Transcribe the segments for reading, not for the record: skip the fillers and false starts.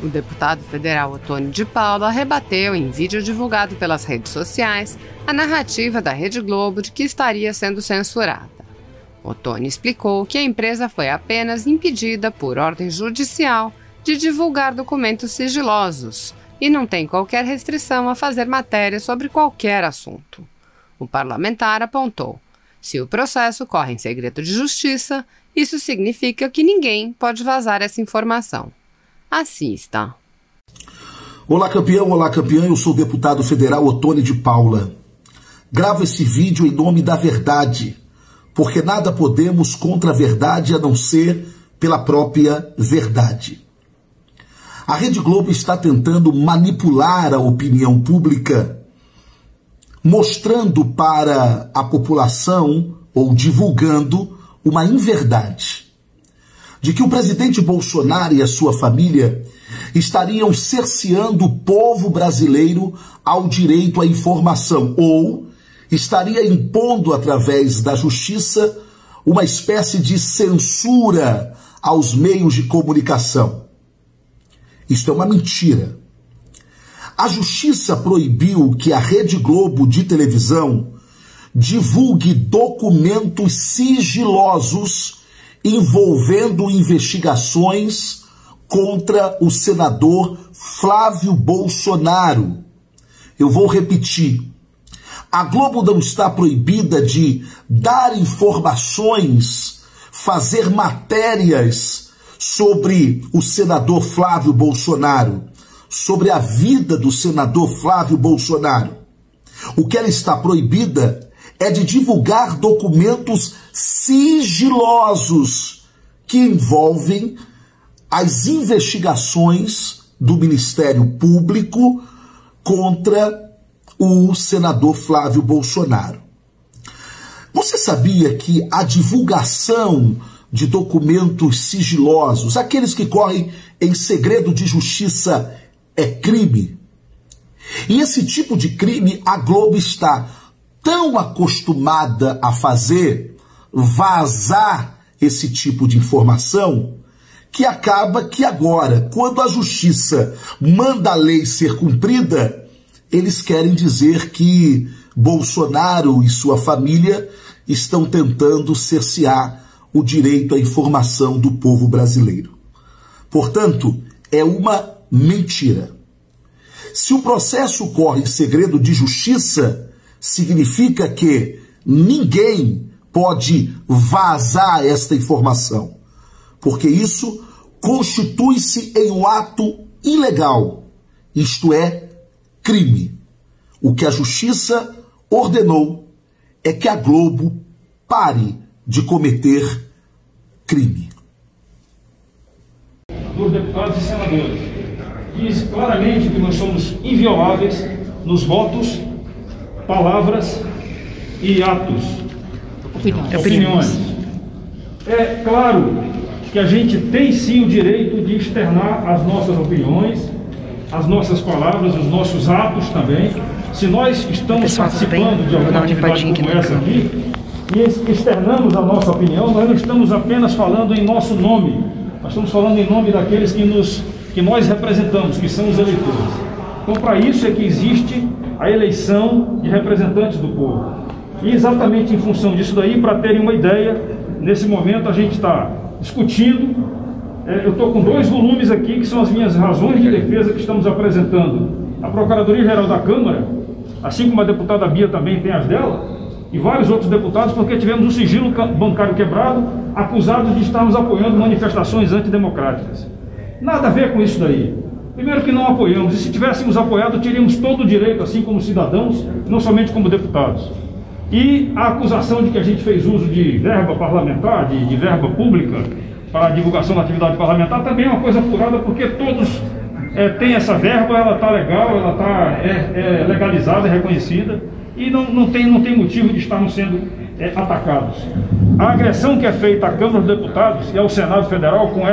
O deputado federal Ottoni de Paula rebateu em vídeo divulgado pelas redes sociais a narrativa da Rede Globo de que estaria sendo censurada. Ottoni explicou que a empresa foi apenas impedida por ordem judicial de divulgar documentos sigilosos e não tem qualquer restrição a fazer matéria sobre qualquer assunto. O parlamentar apontou: se o processo corre em segredo de justiça, isso significa que ninguém pode vazar essa informação. Assista. Olá campeã, eu sou o deputado federal Ottoni de Paula. Gravo esse vídeo em nome da verdade, porque nada podemos contra a verdade a não ser pela própria verdade. A Rede Globo está tentando manipular a opinião pública, mostrando para a população ou divulgando uma inverdade de que o presidente Bolsonaro e a sua família estariam cerceando o povo brasileiro ao direito à informação ou estaria impondo através da justiça uma espécie de censura aos meios de comunicação. Isto é uma mentira. A justiça proibiu que a Rede Globo de televisão divulgue documentos sigilosos envolvendo investigações contra o senador Flávio Bolsonaro. Eu vou repetir. A Globo não está proibida de dar informações, fazer matérias sobre o senador Flávio Bolsonaro, sobre a vida do senador Flávio Bolsonaro. O que ela está proibida é de divulgar documentos sigilosos que envolvem as investigações do Ministério Público contra o senador Flávio Bolsonaro. Você sabia que a divulgação de documentos sigilosos, aqueles que correm em segredo de justiça, é crime? E esse tipo de crime a Globo está tão acostumada a fazer, vazar esse tipo de informação, que acaba que agora, quando a justiça manda a lei ser cumprida, eles querem dizer que Bolsonaro e sua família estão tentando cercear o direito à informação do povo brasileiro. Portanto, é uma mentira. Se o processo corre em segredo de justiça, significa que ninguém pode vazar esta informação, porque isso constitui-se em um ato ilegal, isto é, crime. O que a justiça ordenou é que a Globo pare de cometer crime. Dos deputados e senadores diz claramente que nós somos invioláveis nos votos, palavras e atos. Opiniões. É claro que a gente tem sim o direito de externar as nossas opiniões, as nossas palavras, os nossos atos também. Se nós estamos participando de alguma atividade como essa aqui e externamos a nossa opinião, nós não estamos apenas falando em nosso nome, nós estamos falando em nome daqueles que nós representamos, que são os eleitores. Então, para isso é que existe a eleição de representantes do povo. E exatamente em função disso daí, para terem uma ideia, nesse momento a gente está discutindo, eu estou com 2 volumes aqui, que são as minhas razões de defesa que estamos apresentando à Procuradoria-Geral da Câmara, assim como a deputada Bia também tem as dela, e vários outros deputados, porque tivemos o sigilo bancário quebrado, acusados de estarmos apoiando manifestações antidemocráticas. Nada a ver com isso daí. Primeiro que não apoiamos, e se tivéssemos apoiado, teríamos todo o direito, assim como cidadãos, não somente como deputados. E a acusação de que a gente fez uso de verba parlamentar, de verba pública, para a divulgação da atividade parlamentar, também é uma coisa apurada, porque todos têm essa verba, ela está legal, ela está legalizada, reconhecida, e não tem motivo de estarmos sendo atacados. A agressão que é feita à Câmara dos Deputados e ao Senado Federal com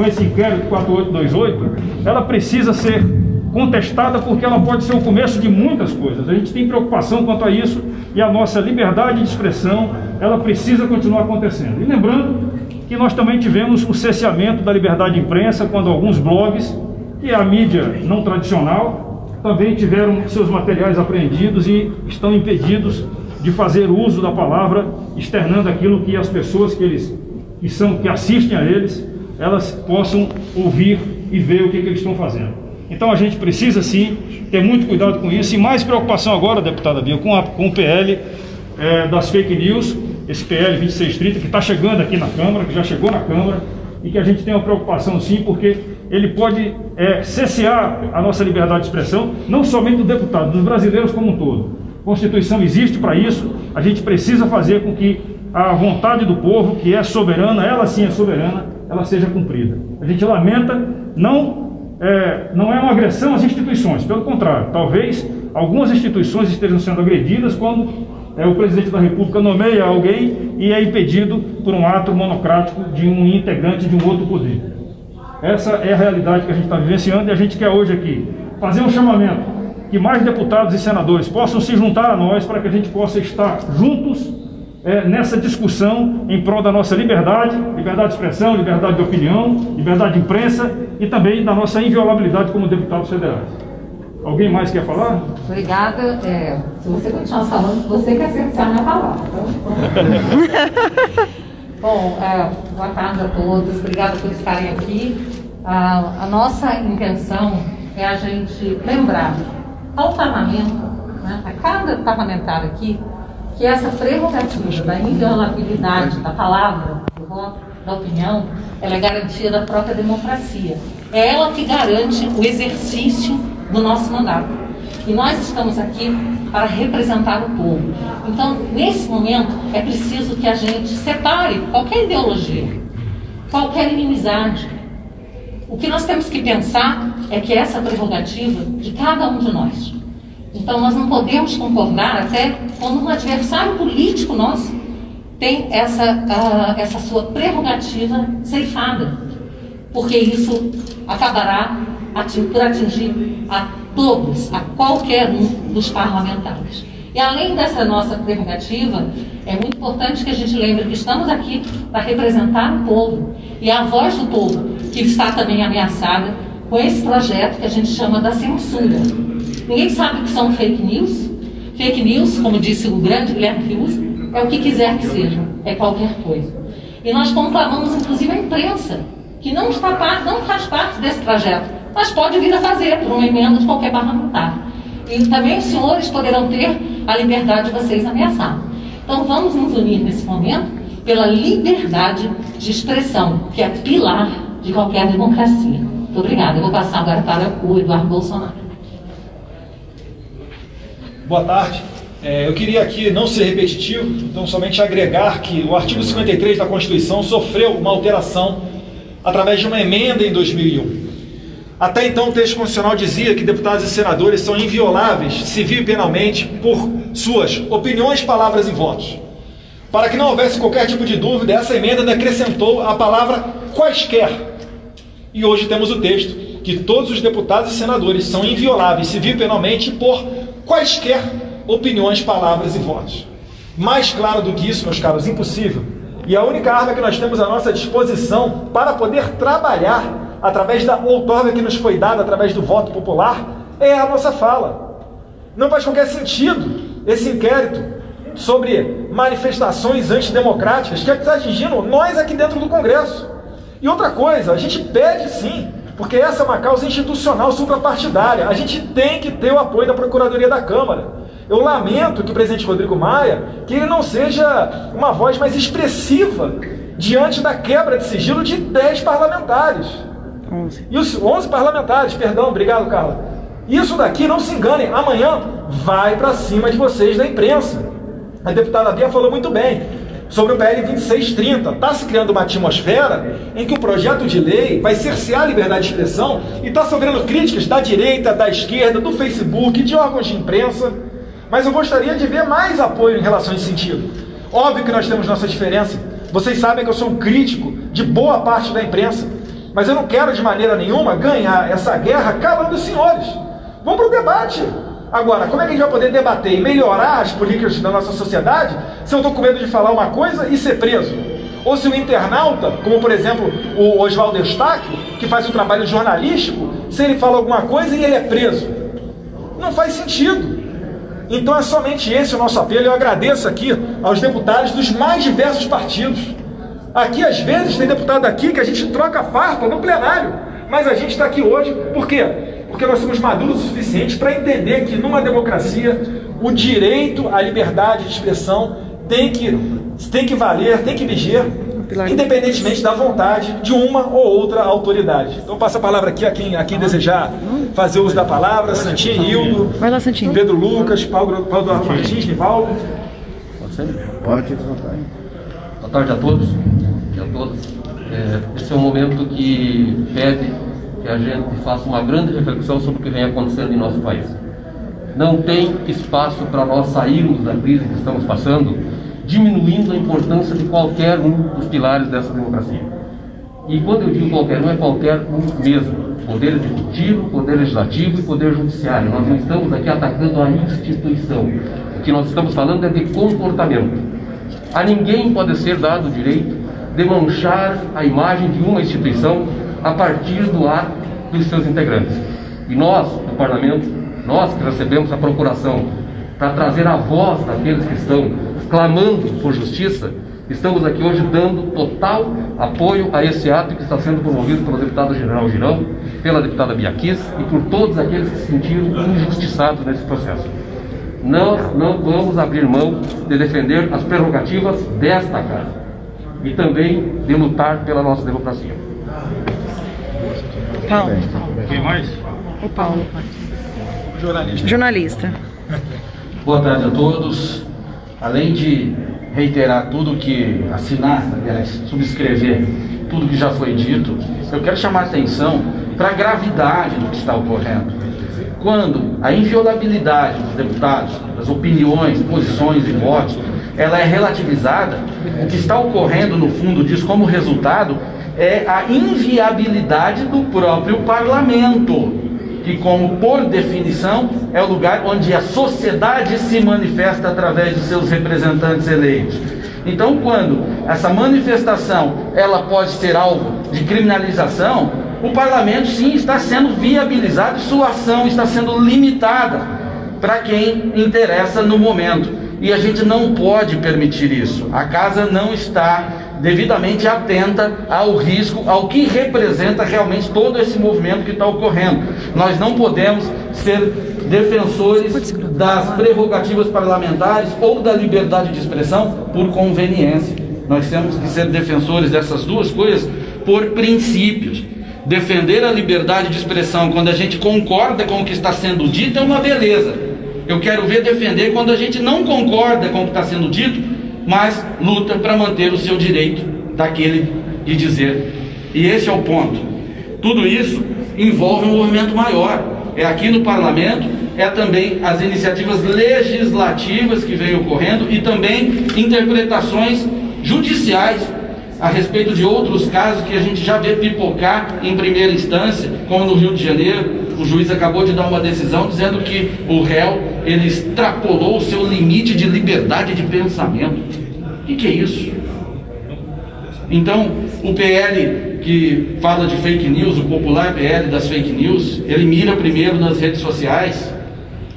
esse inquérito 4828, ela precisa ser contestada, porque ela pode ser o começo de muitas coisas. A gente tem preocupação quanto a isso, e a nossa liberdade de expressão, ela precisa continuar acontecendo. E lembrando que nós também tivemos o cerceamento da liberdade de imprensa, quando alguns blogs, que é a mídia não tradicional, também tiveram seus materiais apreendidos e estão impedidos de fazer uso da palavra, externando aquilo que as pessoas que assistem a eles, elas possam ouvir e ver o que eles estão fazendo. Então a gente precisa sim ter muito cuidado com isso, e mais preocupação agora, deputada Bia, com o PL das fake news, esse PL 2630 que está chegando aqui na Câmara, que já chegou na Câmara, e que a gente tem uma preocupação sim, porque ele pode cercear a nossa liberdade de expressão, não somente do deputado, dos brasileiros como um todo. A Constituição existe para isso, a gente precisa fazer com que a vontade do povo, que é soberana, ela sim é soberana, ela seja cumprida. A gente lamenta, não é uma agressão às instituições, pelo contrário, talvez algumas instituições estejam sendo agredidas quando o presidente da República nomeia alguém e é impedido por um ato monocrático de um integrante de um outro poder. Essa é a realidade que a gente está vivenciando, e a gente quer hoje aqui fazer um chamamento que mais deputados e senadores possam se juntar a nós para que a gente possa estar juntos nessa discussão em prol da nossa liberdade de expressão, liberdade de opinião, liberdade de imprensa e também da nossa inviolabilidade como deputados federais. Alguém mais quer falar? Obrigada. Se você continuar falando, você quer cercear a minha palavra. Bom, boa tarde a todos. Obrigada por estarem aqui. A nossa intenção é a gente lembrar ao parlamento, né, a cada parlamentar aqui, que essa prerrogativa da inviolabilidade da palavra, do voto, da opinião, ela é garantia da própria democracia. É ela que garante o exercício do nosso mandato. E nós estamos aqui para representar o povo. Então, nesse momento, é preciso que a gente separe qualquer ideologia, qualquer inimizade. O que nós temos que pensar é que essa prerrogativa de cada um de nós. Então, nós não podemos concordar até quando um adversário político nosso tem essa sua prerrogativa ceifada, porque isso acabará por atingir a todos, a qualquer um dos parlamentares. E além dessa nossa prerrogativa, é muito importante que a gente lembre que estamos aqui para representar o povo, e a voz do povo que está também ameaçada com esse projeto que a gente chama da censura. Ninguém sabe o que são fake news. Fake news, como disse o grande Guilherme Fiuza, é o que quiser que seja, é qualquer coisa. E nós conclamamos, inclusive, a imprensa, que não faz parte desse projeto, mas pode vir a fazer por uma emenda de qualquer parlamentar. E também os senhores poderão ter a liberdade de vocês ameaçar. Então vamos nos unir nesse momento pela liberdade de expressão, que é pilar de qualquer democracia. Muito obrigada. Eu vou passar agora para o Eduardo Bolsonaro. Boa tarde. Eu queria aqui não ser repetitivo, então somente agregar que o artigo 53 da Constituição sofreu uma alteração através de uma emenda em 2001. Até então o texto constitucional dizia que deputados e senadores são invioláveis civil e penalmente por suas opiniões, palavras e votos. Para que não houvesse qualquer tipo de dúvida, essa emenda acrescentou a palavra quaisquer. E hoje temos o texto que todos os deputados e senadores são invioláveis civil e penalmente por quaisquer opiniões, palavras e votos. Mais claro do que isso, meus caros, impossível. E a única arma que nós temos à nossa disposição para poder trabalhar através da outorga que nos foi dada através do voto popular é a nossa fala. Não faz qualquer sentido esse inquérito sobre manifestações antidemocráticas que está atingindo nós aqui dentro do Congresso. E outra coisa, a gente pede sim, porque essa é uma causa institucional suprapartidária, a gente tem que ter o apoio da Procuradoria da Câmara. Eu lamento que o presidente Rodrigo Maia, que ele não seja uma voz mais expressiva diante da quebra de sigilo de 10 parlamentares. 11. E os 11 parlamentares, perdão, obrigado, Carla. Isso daqui, não se enganem, amanhã vai para cima de vocês da imprensa. A deputada Bia falou muito bem sobre o PL 2630. Está se criando uma atmosfera em que o projeto de lei vai cercear a liberdade de expressão e está sofrendo críticas da direita, da esquerda, do Facebook, de órgãos de imprensa. Mas eu gostaria de ver mais apoio em relação a esse sentido. Óbvio que nós temos nossa diferença. Vocês sabem que eu sou um crítico de boa parte da imprensa. Mas eu não quero de maneira nenhuma ganhar essa guerra calando os senhores. Vamos para o debate. Agora, como é que a gente vai poder debater e melhorar as políticas da nossa sociedade se eu estou com medo de falar uma coisa e ser preso? Ou se o internauta, como por exemplo o Oswaldo Eustáquio, que faz um trabalho jornalístico, se ele fala alguma coisa e ele é preso? Não faz sentido. Então é somente esse o nosso apelo. Eu agradeço aqui aos deputados dos mais diversos partidos. Aqui às vezes tem deputado aqui que a gente troca farpa no plenário, mas a gente está aqui hoje, por quê? Porque nós somos maduros o suficiente para entender que numa democracia o direito à liberdade de expressão tem que valer, tem que viger, independentemente da vontade de uma ou outra autoridade. Então passo a palavra aqui a quem desejar fazer uso da palavra. Santinho, Hildo, Pedro Lucas, Paulo Duarte Martins, Nivaldo. Pode. Boa tarde a todos e a todas. Esse é um momento que pede que a gente faça uma grande reflexão sobre o que vem acontecendo em nosso país. Não tem espaço para nós sairmos da crise que estamos passando, diminuindo a importância de qualquer um dos pilares dessa democracia. E quando eu digo qualquer um, é qualquer um mesmo. Poder executivo, poder legislativo e poder judiciário. Nós não estamos aqui atacando a instituição. O que nós estamos falando é de comportamento. A ninguém pode ser dado o direito de manchar a imagem de uma instituição a partir do ato dos seus integrantes. E nós, do Parlamento, nós que recebemos a procuração para trazer a voz daqueles que estão clamando por justiça, estamos aqui hoje dando total apoio a esse ato que está sendo promovido pelo deputado General Girão, pela deputada Bia Kiss e por todos aqueles que se sentiram injustiçados nesse processo. Nós não vamos abrir mão de defender as prerrogativas desta casa e também de lutar pela nossa democracia. Paulo. Quem mais? O Paulo. Jornalista. Boa tarde a todos. Além de reiterar tudo que assinar, aliás, subscrever tudo que já foi dito, eu quero chamar a atenção para a gravidade do que está ocorrendo. Quando a inviolabilidade dos deputados, das opiniões, posições e votos, ela é relativizada, o que está ocorrendo no fundo disso como resultado é a inviabilidade do próprio parlamento, que, como por definição, é o lugar onde a sociedade se manifesta através de seus representantes eleitos. Então, quando essa manifestação ela pode ser alvo de criminalização, o parlamento sim está sendo viabilizado, sua ação está sendo limitada para quem interessa no momento. E a gente não pode permitir isso. A casa não está devidamente atenta ao risco, ao que representa realmente todo esse movimento que está ocorrendo. Nós não podemos ser defensores das prerrogativas parlamentares ou da liberdade de expressão por conveniência. Nós temos que ser defensores dessas duas coisas por princípios. Defender a liberdade de expressão quando a gente concorda com o que está sendo dito é uma beleza. Eu quero ver defender quando a gente não concorda com o que está sendo dito, mas luta para manter o seu direito daquele de dizer. E esse é o ponto. Tudo isso envolve um movimento maior. É aqui no parlamento, é também as iniciativas legislativas que vêm ocorrendo e também interpretações judiciais a respeito de outros casos que a gente já vê pipocar em primeira instância, como no Rio de Janeiro. O juiz acabou de dar uma decisão dizendo que o réu, ele extrapolou o seu limite de liberdade de pensamento. O que é isso? Então, o PL que fala de fake news, o popular PL das fake news, ele mira primeiro nas redes sociais,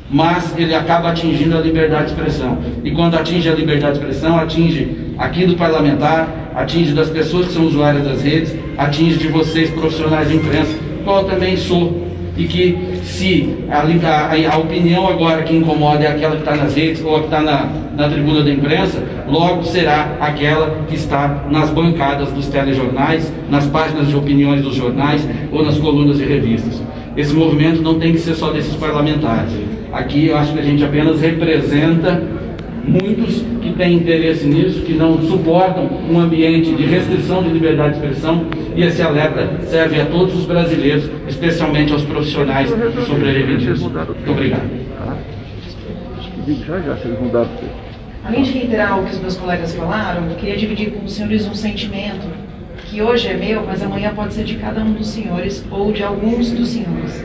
mas ele acaba atingindo a liberdade de expressão. E quando atinge a liberdade de expressão, atinge aqui do parlamentar, atinge das pessoas que são usuárias das redes, atinge de vocês, profissionais de imprensa, qual eu também sou. E que se a opinião agora que incomoda é aquela que está nas redes ou a que está na tribuna da imprensa, logo será aquela que está nas bancadas dos telejornais, nas páginas de opiniões dos jornais ou nas colunas de revistas. Esse movimento não tem que ser só desses parlamentares. Aqui eu acho que a gente apenas representa muitos que têm interesse nisso, que não suportam um ambiente de restrição de liberdade de expressão, e esse alerta serve a todos os brasileiros, especialmente aos profissionais que sobrevivem disso. Muito obrigado. Além de reiterar o que os meus colegas falaram, eu queria dividir com os senhores um sentimento que hoje é meu, mas amanhã pode ser de cada um dos senhores ou de alguns dos senhores.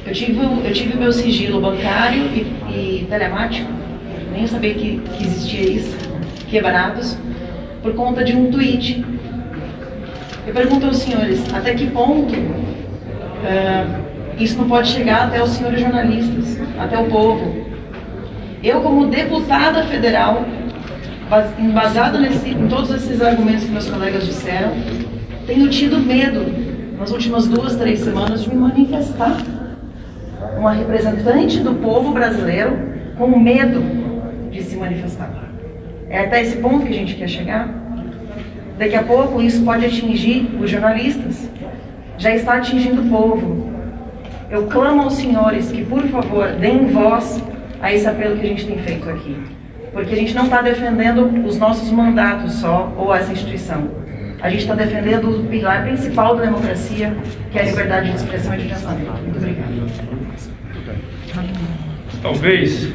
Eu tive meu sigilo bancário e telemático, nem sabia que existia isso, quebrados, por conta de um tweet. Eu pergunto aos senhores, até que ponto isso não pode chegar até os senhores jornalistas, até o povo? Eu, como deputada federal, embasada em todos esses argumentos que meus colegas disseram, tenho tido medo, nas últimas 2, 3 semanas, de me manifestar. Uma representante do povo brasileiro com medo de se manifestar. É até esse ponto que a gente quer chegar? Daqui a pouco isso pode atingir os jornalistas. Já está atingindo o povo. Eu clamo aos senhores que, por favor, deem voz a esse apelo que a gente tem feito aqui. Porque a gente não está defendendo os nossos mandatos só, ou essa instituição. A gente está defendendo o pilar principal da democracia, que é a liberdade de expressão e de pensamento. Muito obrigada. Talvez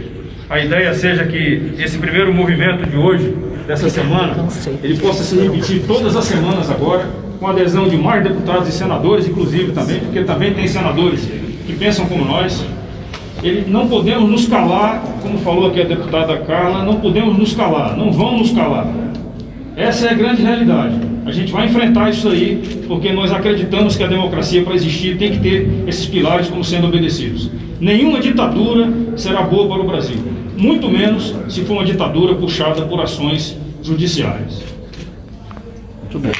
a ideia seja que esse primeiro movimento de hoje, dessa semana, ele possa se repetir todas as semanas agora, com a adesão de mais deputados e senadores, inclusive também, porque também tem senadores que pensam como nós. Não podemos nos calar, como falou aqui a deputada Carla, não podemos nos calar, não vamos nos calar. Essa é a grande realidade. A gente vai enfrentar isso aí, porque nós acreditamos que a democracia, para existir, tem que ter esses pilares como sendo obedecidos. Nenhuma ditadura será boa para o Brasil, muito menos se for uma ditadura puxada por ações judiciais. Muito bem.